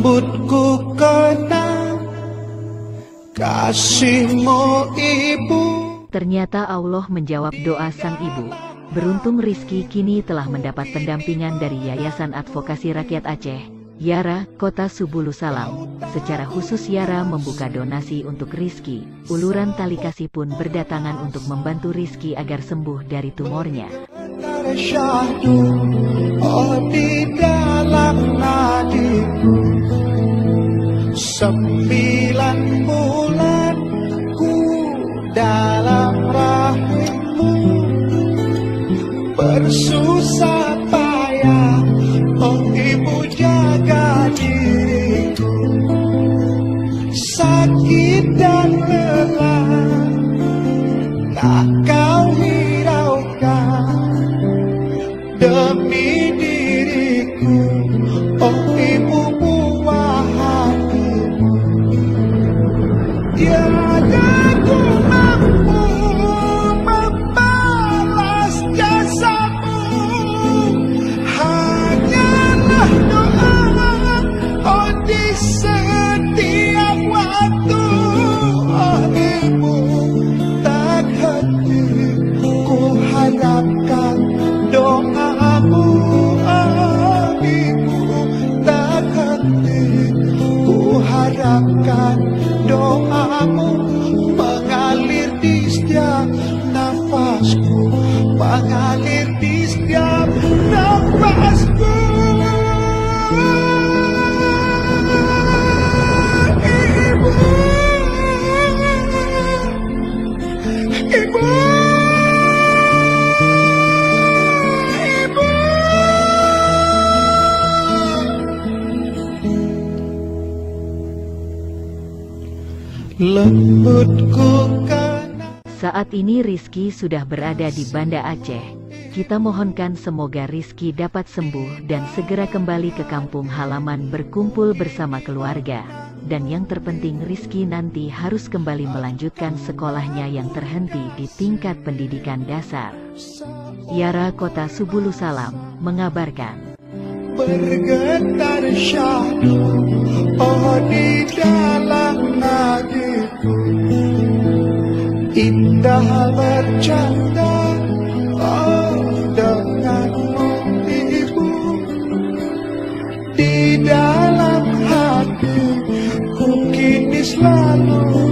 rambutku kena kasihmu ibu. Ternyata Allah menjawab doa sang ibu. Beruntung Rizky kini telah mendapat pendampingan dari Yayasan Advokasi Rakyat Aceh, Yara, Kota Subulu Salam. Secara khusus Yara membuka donasi untuk Rizky. Uluran tali kasih pun berdatangan untuk membantu Rizky agar sembuh dari tumornya. Oh, di dalam jaga diriku, sakit dan lelah tak kau hiraukan demi diriku, oh ibu buah hatiku. Tiada ku mampu membalas jasamu, hanyalah doa, oh di setiap waktu, oh ibu tak henti ku harapkan doamu, oh ibu tak henti ku harapkan doamu, mengalir di setiap nafasku, mengalir di setiap nafasku. Ibu, ibu, ibu. Lembutku karena Saat ini Rizky sudah berada di Banda Aceh. Kita mohonkan semoga Rizky dapat sembuh dan segera kembali ke kampung halaman berkumpul bersama keluarga. Dan yang terpenting Rizky nanti harus kembali melanjutkan sekolahnya yang terhenti di tingkat pendidikan dasar. Yara Kota Subulu Salam mengabarkan. bergetar syahdu, oh di dalam nadiku, indah bercanda, oh denganmu ibu, di dalam hatiku kini selalu